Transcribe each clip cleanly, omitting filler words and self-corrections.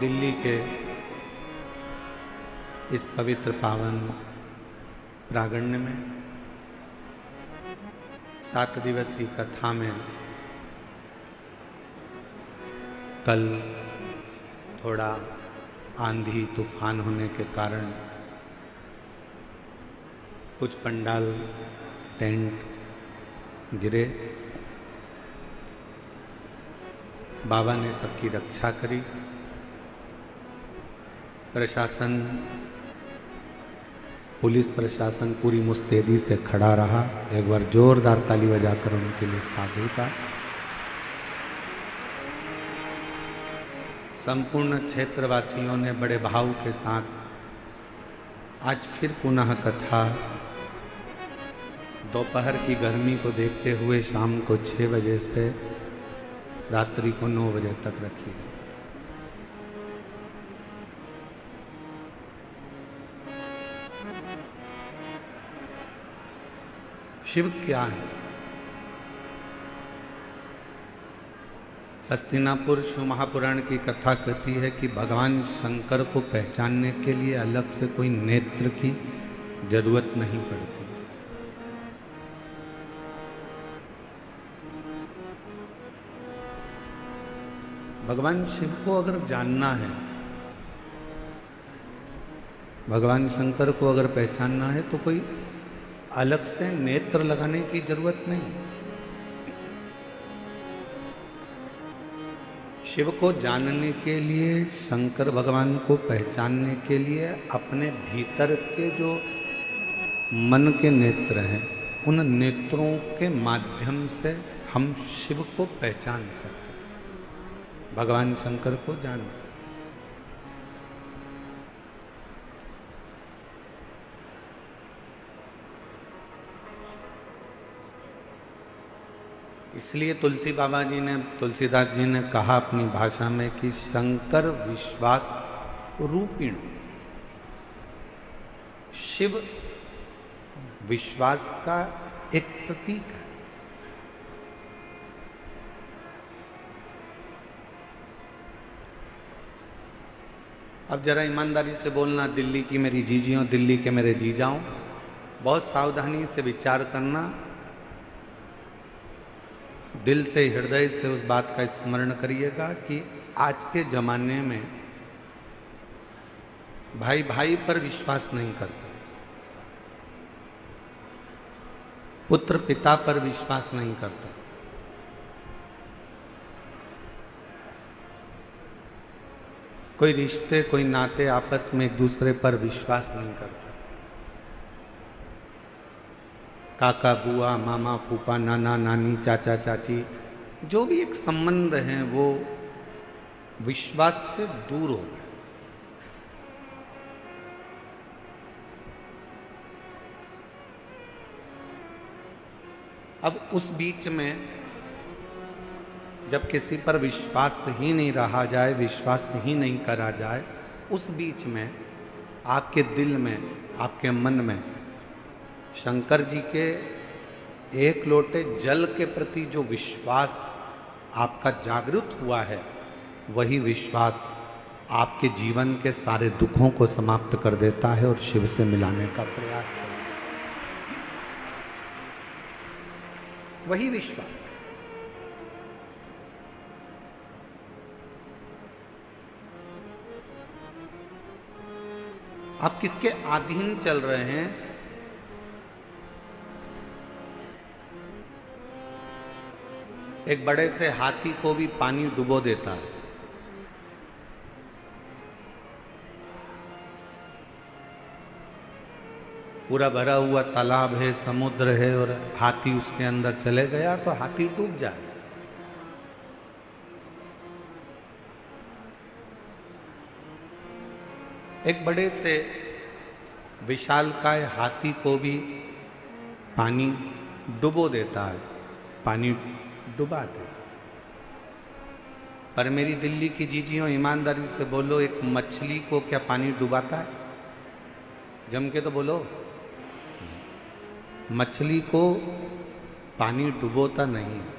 दिल्ली के इस पवित्र पावन प्रांगण में 7 दिवसीय कथा में कल थोड़ा आंधी तूफान होने के कारण कुछ पंडाल टेंट गिरे। बाबा ने सबकी रक्षा करी। प्रशासन, पुलिस प्रशासन पूरी मुस्तैदी से खड़ा रहा। एक बार जोरदार ताली बजाकर उनके लिए साधु का। संपूर्ण क्षेत्रवासियों ने बड़े भाव के साथ आज फिर पुनः कथा दोपहर की गर्मी को देखते हुए शाम को 6 बजे से रात्रि को 9 बजे तक रखी गई। शिव क्या है? हस्तिनापुर शिव महापुराण की कथा कहती है कि भगवान शंकर को पहचानने के लिए अलग से कोई नेत्र की जरूरत नहीं पड़ती। भगवान शिव को अगर जानना है, भगवान शंकर को अगर पहचानना है तो कोई अलग से नेत्र लगाने की जरूरत नहीं। शिव को जानने के लिए, शंकर भगवान को पहचानने के लिए अपने भीतर के जो मन के नेत्र हैं, उन नेत्रों के माध्यम से हम शिव को पहचान सकते, भगवान शंकर को जान सकते। इसलिए तुलसी बाबा जी ने, तुलसीदास जी ने कहा अपनी भाषा में कि शंकर विश्वास रूपिण। शिव विश्वास का एक प्रतीक है। अब जरा ईमानदारी से बोलना, दिल्ली की मेरी जीजियों, दिल्ली के मेरे जीजाओं, बहुत सावधानी से विचार करना। दिल से, हृदय से उस बात का स्मरण करिएगा कि आज के जमाने में भाई भाई पर विश्वास नहीं करते, पुत्र पिता पर विश्वास नहीं करते, कोई रिश्ते, कोई नाते आपस में एक दूसरे पर विश्वास नहीं करते। काका, बुआ, मामा, फूफा, नाना, नानी, चाचा, चाची, जो भी एक संबंध हैं वो विश्वास से दूर हो गए। अब उस बीच में जब किसी पर विश्वास ही नहीं रहा जाए, विश्वास ही नहीं करा जाए, उस बीच में आपके दिल में, आपके मन में शंकर जी के एक लोटे जल के प्रति जो विश्वास आपका जागृत हुआ है, वही विश्वास आपके जीवन के सारे दुखों को समाप्त कर देता है और शिव से मिलाने का प्रयास करता है। वही विश्वास। आप किसके अधीन चल रहे हैं? एक बड़े से हाथी को भी पानी डुबो देता है। पूरा भरा हुआ तालाब है, समुद्र है और हाथी उसके अंदर चले गया तो हाथी डूब जाए। एक बड़े से विशालकाय हाथी को भी पानी डुबो देता है, पानी डुबा देता। पर मेरी दिल्ली की जीजियों, ईमानदारी से बोलो, एक मछली को क्या पानी डुबाता है? जम के तो बोलो। मछली को पानी डुबोता नहीं है।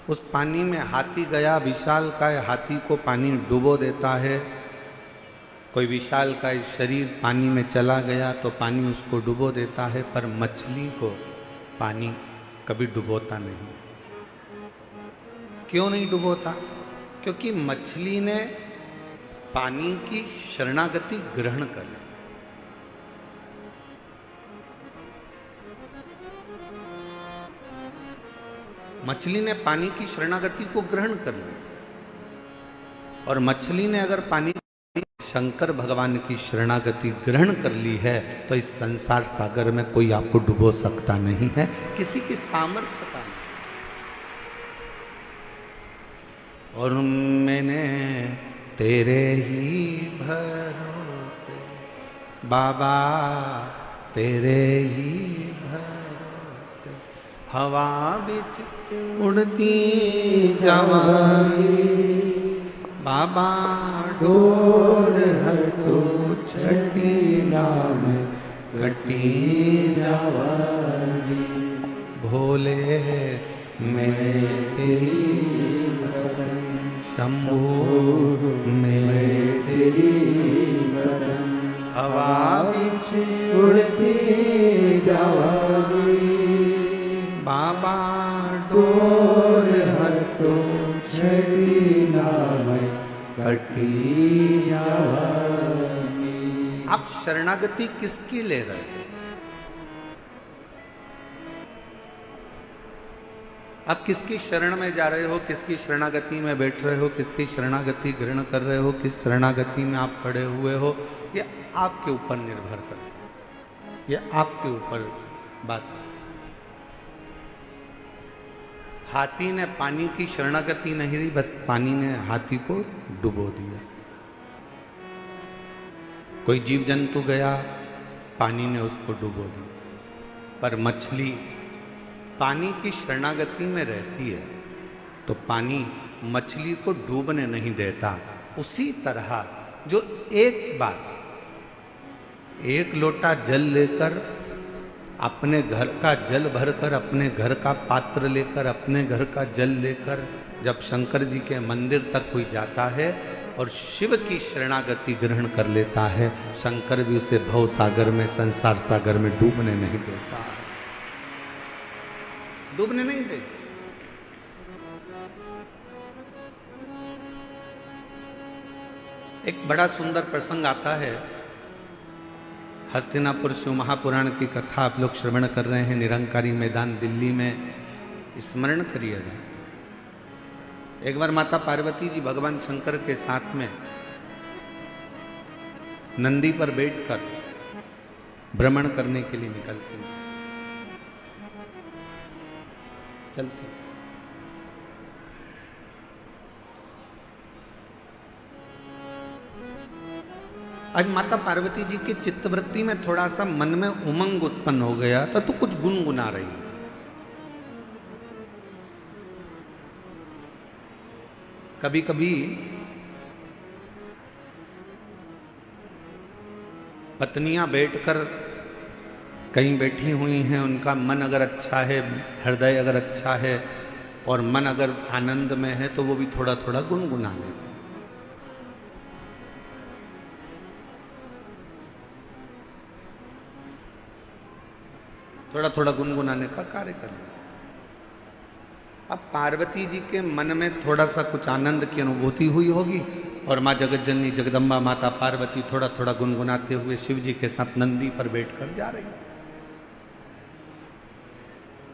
उस पानी में हाथी गया, विशालकाय हाथी को पानी डुबो देता है। कोई विशालकाय शरीर पानी में चला गया तो पानी उसको डुबो देता है, पर मछली को पानी कभी डुबोता नहीं। क्यों नहीं डुबोता? क्योंकि मछली ने पानी की शरणागति ग्रहण कर ली। मछली ने पानी की शरणागति को ग्रहण कर ली, और मछली ने अगर पानी शंकर भगवान की शरणागति ग्रहण कर ली है तो इस संसार सागर में कोई आपको डुबो सकता नहीं है, किसी की सामर्थ्य का नहीं। और मैंने तेरे ही भरोसे बाबा, तेरे ही भरोसे हवा बिच उड़ती जवानी, बाबा डोर हटो छठी नाम कटी जवानी, भोले मैं तेरी बदन, शंभू मैं तेरी बदन, हवा बिच उड़ती जवानी, बाबा डोर हटो छठी नाम कटी जवानी। आप शरणागति किसकी ले रहे हो? आप किसकी शरण में जा रहे हो? किसकी शरणागति में बैठ रहे हो? किसकी शरणागति ग्रहण कर रहे हो? किस शरणागति में आप पड़े हुए हो? ये आपके ऊपर निर्भर करता है, ये आपके ऊपर बात है। हाथी ने पानी की शरणागति नहीं ली, बस पानी ने हाथी को डुबो दिया। कोई जीव जंतु गया, पानी ने उसको डुबो दिया, पर मछली पानी की शरणागति में रहती है तो पानी मछली को डूबने नहीं देता। उसी तरह जो एक बार एक लोटा जल लेकर, अपने घर का जल भरकर, अपने घर का पात्र लेकर, अपने घर का जल लेकर जब शंकर जी के मंदिर तक कोई जाता है और शिव की शरणागति ग्रहण कर लेता है, शंकर भी उसे भव सागर में, संसार सागर में डूबने नहीं देता, डूबने नहीं देता। एक बड़ा सुंदर प्रसंग आता है, हस्तिनापुर शिव महापुराण की कथा आप लोग श्रवण कर रहे हैं, निरंकारी मैदान दिल्ली में, स्मरण करिएगा। एक बार माता पार्वती जी भगवान शंकर के साथ में नंदी पर बैठकर भ्रमण करने के लिए निकलती हैं, चलती। आज माता पार्वती जी की चित्तवृत्ति में थोड़ा सा मन में उमंग उत्पन्न हो गया था, तो कुछ गुनगुना रही थी। कभी कभी पत्नियां बैठकर कहीं बैठी हुई हैं, उनका मन अगर अच्छा है, हृदय अगर अच्छा है और मन अगर आनंद में है तो वो भी थोड़ा थोड़ा गुनगुना लेते। थोड़ा थोड़ा गुनगुनाने का कार्य कर लेते। अब पार्वती जी के मन में थोड़ा सा कुछ आनंद की अनुभूति हुई होगी और माँ जगतजननी जगदम्बा माता पार्वती थोड़ा थोड़ा गुनगुनाते हुए शिव जी के साथ नंदी पर बैठकर जा रही।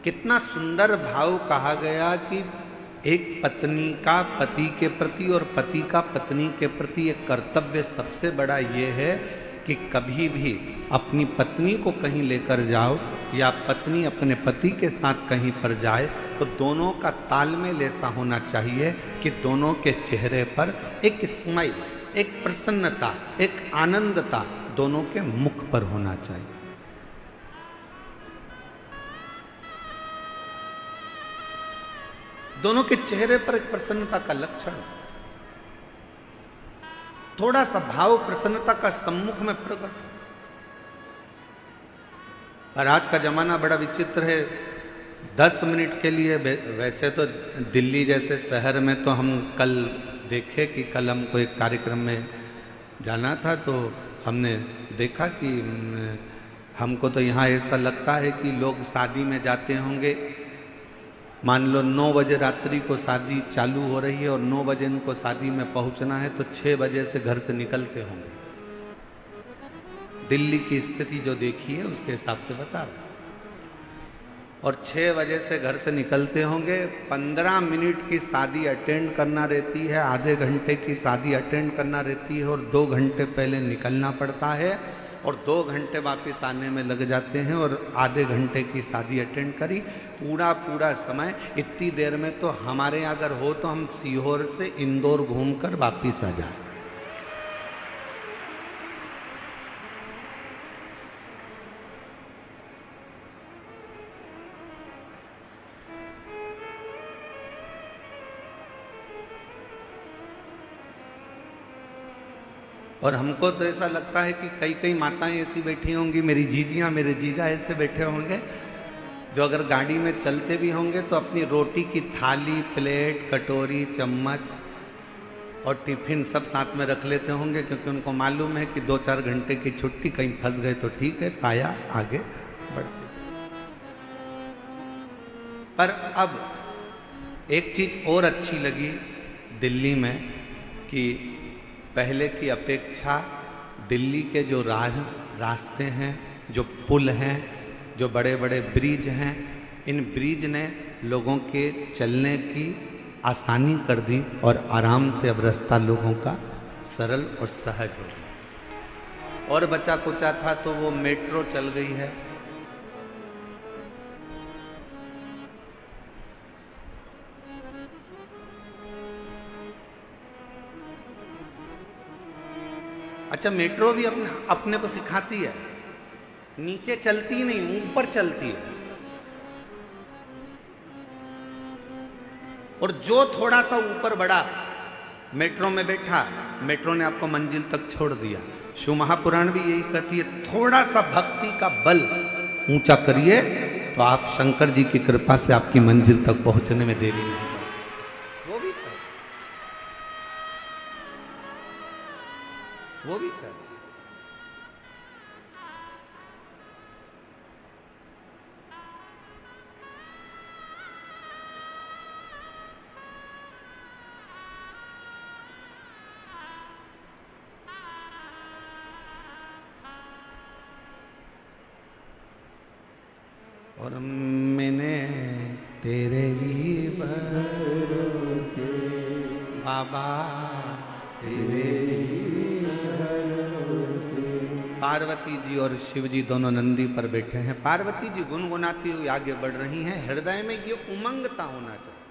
कितना सुंदर भाव कहा गया कि एक पत्नी का पति के प्रति और पति का पत्नी के प्रति एक कर्तव्य सबसे बड़ा ये है कि कभी भी अपनी पत्नी को कहीं लेकर जाओ या पत्नी अपने पति के साथ कहीं पर जाए तो दोनों का तालमेल ऐसा होना चाहिए कि दोनों के चेहरे पर एक स्माइल, एक प्रसन्नता, एक आनंदता दोनों के मुख पर होना चाहिए। दोनों के चेहरे पर एक प्रसन्नता का लक्षण, थोड़ा सा भाव प्रसन्नता का सम्मुख में प्रकट। और आज का जमाना बड़ा विचित्र है, 10 मिनट के लिए, वैसे तो दिल्ली जैसे शहर में तो हम कल देखे कि कल हमको एक कार्यक्रम में जाना था, तो हमने देखा कि हमको तो यहाँ ऐसा लगता है कि लोग शादी में जाते होंगे, मान लो 9 बजे रात्रि को शादी चालू हो रही है और 9 बजे इनको शादी में पहुँचना है, तो 6 बजे से घर से निकलते होंगे। दिल्ली की स्थिति जो देखी है उसके हिसाब से बता रहा, और 6 बजे से घर से निकलते होंगे। 15 मिनट की शादी अटेंड करना रहती है, आधे घंटे की शादी अटेंड करना रहती है, और 2 घंटे पहले निकलना पड़ता है, और 2 घंटे वापस आने में लग जाते हैं, और आधे घंटे की शादी अटेंड करी। पूरा समय इतनी देर में तो हमारे यहाँ अगर हो तो हम सीहोर से इंदौर घूमकर वापिस आ जाए। और हमको तो ऐसा लगता है कि कई माताएं ऐसी बैठी होंगी, मेरी जीजियां, मेरे जीजा ऐसे बैठे होंगे जो अगर गाड़ी में चलते भी होंगे तो अपनी रोटी की थाली, प्लेट, कटोरी, चम्मच और टिफिन सब साथ में रख लेते होंगे, क्योंकि उनको मालूम है कि 2-4 घंटे की छुट्टी, कहीं फंस गए तो ठीक है, पाया आगे बढ़ते जाए। पर अब एक चीज और अच्छी लगी दिल्ली में कि पहले की अपेक्षा दिल्ली के जो रास्ते हैं, जो पुल हैं, जो बड़े बड़े ब्रिज हैं, इन ब्रिज ने लोगों के चलने की आसानी कर दी, और आराम से अब रास्ता लोगों का सरल और सहज हो गया। और बचा कुचा था तो वो मेट्रो चल गई है। अच्छा, मेट्रो भी अपने को सिखाती है, नीचे चलती नहीं, ऊपर चलती है। और जो थोड़ा सा ऊपर बढ़ा, मेट्रो में बैठा, मेट्रो ने आपको मंजिल तक छोड़ दिया। शिव महापुराण भी यही कहती है, थोड़ा सा भक्ति का बल ऊंचा करिए तो आप शंकर जी की कृपा से आपकी मंजिल तक पहुंचने में देरी नहीं। वो भी कर। और मैंने तेरे ही भरोसे बाबा, तेरे पार्वती जी और शिव जी दोनों नंदी पर बैठे हैं। पार्वती जी गुनगुनाती हुई आगे बढ़ रही हैं। हृदय में ये उमंगता होना चाहिए,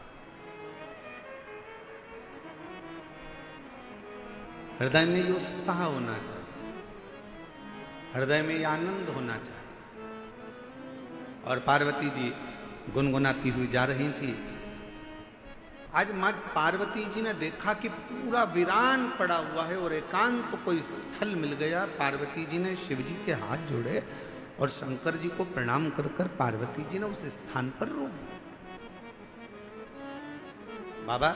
हृदय में ये उत्साह होना चाहिए, हृदय में ये आनंद होना चाहिए। और पार्वती जी गुनगुनाती हुई जा रही थी। आज माँ पार्वती जी ने देखा कि पूरा वीरान पड़ा हुआ है और एकांत तो कोई स्थल मिल गया। पार्वती जी ने शिव जी के हाथ जोड़े और शंकर जी को प्रणाम कर कर पार्वती जी ने उस स्थान पर रोक दिया। बाबा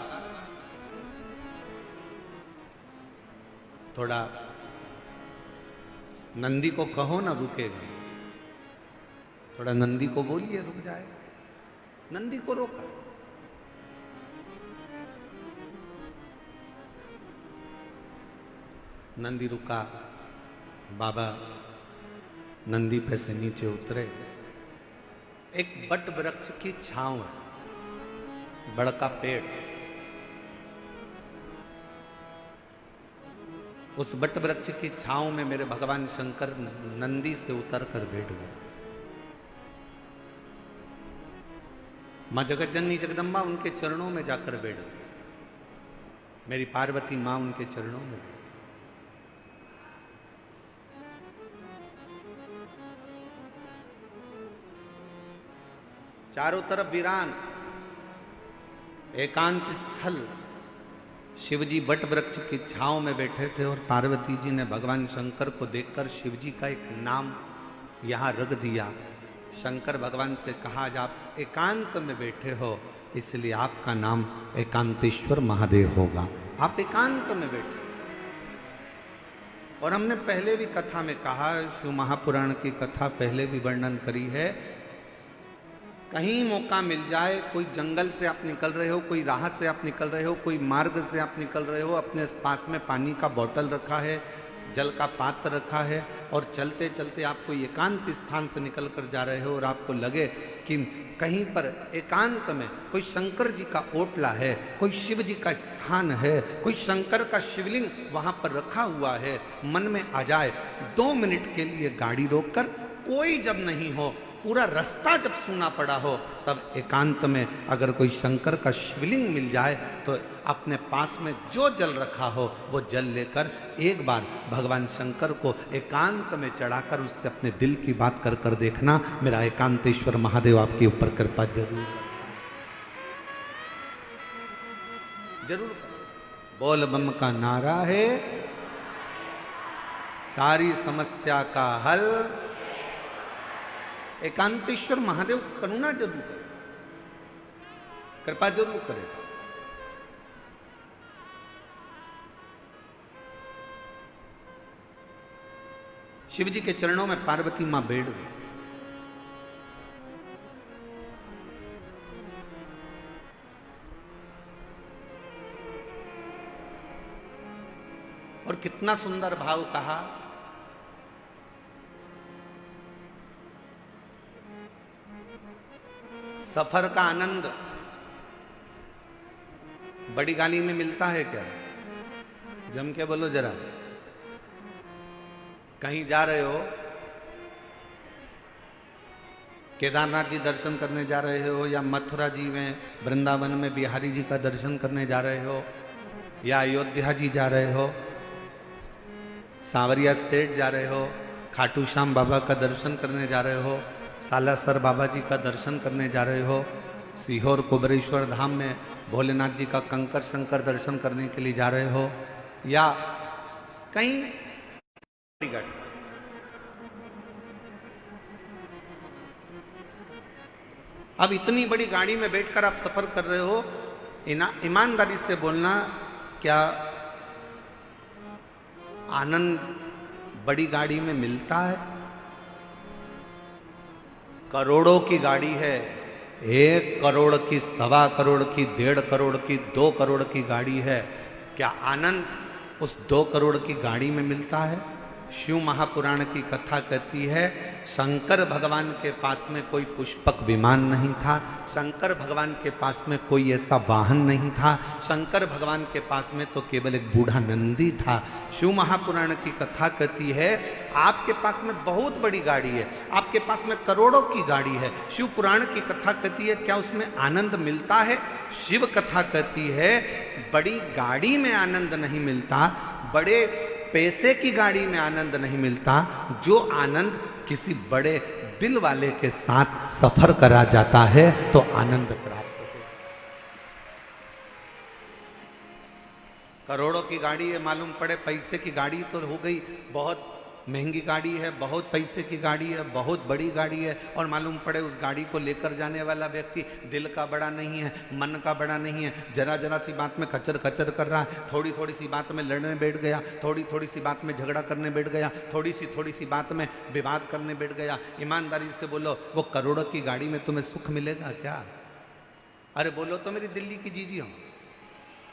थोड़ा नंदी को कहो ना रुकेगा, थोड़ा नंदी को बोलिए रुक जाए। नंदी को रोका। नंदी रुका। बाबा नंदी पे से नीचे उतरे। एक बट वृक्ष की छांव है, बड़का पेड़। उस बट वृक्ष की छांव में मेरे भगवान शंकर नंदी से उतर कर बैठ गए। मां जगत जननी जगदम्बा उनके चरणों में जाकर बैठ गई। मेरी पार्वती मां उनके चरणों में बैठी। चारों तरफ वीरान एकांत स्थल। शिवजी बट वृक्ष की छांव में बैठे थे और पार्वती जी ने भगवान शंकर को देखकर शिवजी का एक नाम यहां रख दिया, शंकर भगवान से कहा, आज आप एकांत में बैठे हो इसलिए आपका नाम एकांतेश्वर महादेव होगा। आप एकांत में बैठे। और हमने पहले भी कथा में कहा, शिव महापुराण की कथा पहले भी वर्णन करी है, कहीं मौका मिल जाए, कोई जंगल से आप निकल रहे हो, कोई राह से आप निकल रहे हो, कोई मार्ग से आप निकल रहे हो, अपने पास में पानी का बोतल रखा है, जल का पात्र रखा है, और चलते चलते आप कोई एकांत स्थान से निकल कर जा रहे हो और आपको लगे कि कहीं पर एकांत में कोई शंकर जी का ओटला है, कोई शिव जी का स्थान है, कोई शंकर का शिवलिंग वहां पर रखा हुआ है, मन में आ जाए 2 मिनट के लिए गाड़ी रोककर, कोई जब नहीं हो, पूरा रास्ता जब सूना पड़ा हो, तब एकांत में अगर कोई शंकर का शिवलिंग मिल जाए तो अपने पास में जो जल रखा हो वो जल लेकर एक बार भगवान शंकर को एकांत में चढ़ाकर उससे अपने दिल की बात कर कर देखना। मेरा एकांतेश्वर महादेव आपके ऊपर कृपा जरूर जरूर। बोल बम का नारा है, सारी समस्या का हल एकांतेश्वर महादेव करुणा जरूर करे, कृपा जरूर करेगा। शिव जी के चरणों में पार्वती मां बैठ गई। और कितना सुंदर भाव कहा, सफर का आनंद बड़ी गाड़ी में मिलता है क्या? जम के बोलो जरा। कहीं जा रहे हो, केदारनाथ जी दर्शन करने जा रहे हो, या मथुरा जी में वृंदावन में बिहारी जी का दर्शन करने जा रहे हो, या अयोध्या जी जा रहे हो, सांवरिया सेठ जा रहे हो, खाटू श्याम बाबा का दर्शन करने जा रहे हो, सालासर बाबा जी का दर्शन करने जा रहे हो, सीहोर कुबरेश्वर धाम में भोलेनाथ जी का कंकर शंकर दर्शन करने के लिए जा रहे हो, या कहीं गाड़ी। अब इतनी बड़ी गाड़ी में बैठकर आप सफर कर रहे हो, ईमानदारी से बोलना, क्या आनंद बड़ी गाड़ी में मिलता है? करोड़ों की गाड़ी है, 1 करोड़ की, 1.25 करोड़ की, 1.5 करोड़ की, 2 करोड़ की गाड़ी है, क्या आनंद उस 2 करोड़ की गाड़ी में मिलता है? शिव महापुराण की कथा कहती है, शंकर भगवान के पास में कोई पुष्पक विमान नहीं था, शंकर भगवान के पास में कोई ऐसा वाहन नहीं था, शंकर भगवान के पास में तो केवल एक बूढ़ा नंदी था। शिव महापुराण की कथा कहती है, आपके पास में बहुत बड़ी गाड़ी है, आपके पास में करोड़ों की गाड़ी है, शिव पुराण की कथा कहती है क्या उसमें आनंद मिलता है? शिव कथा कहती है बड़ी गाड़ी में आनंद नहीं मिलता, बड़े पैसे की गाड़ी में आनंद नहीं मिलता, जो आनंद किसी बड़े दिल वाले के साथ सफर करा जाता है तो आनंद प्राप्त होता है। करोड़ों की गाड़ी है, मालूम पड़े पैसे की गाड़ी तो हो गई, बहुत महंगी गाड़ी है, बहुत पैसे की गाड़ी है, बहुत बड़ी गाड़ी है, और मालूम पड़े उस गाड़ी को लेकर जाने वाला व्यक्ति दिल का बड़ा नहीं है, मन का बड़ा नहीं है, जरा जरा सी बात में खचर खचर कर रहा है, थोड़ी थोड़ी सी बात में लड़ने बैठ गया, थोड़ी थोड़ी सी बात में झगड़ा करने बैठ गया, थोड़ी सी बात में विवाद करने बैठ गया। ईमानदारी से बोलो, वो करोड़ों की गाड़ी में तुम्हें सुख मिलेगा क्या? अरे बोलो तो मेरी दिल्ली की जीजी हो।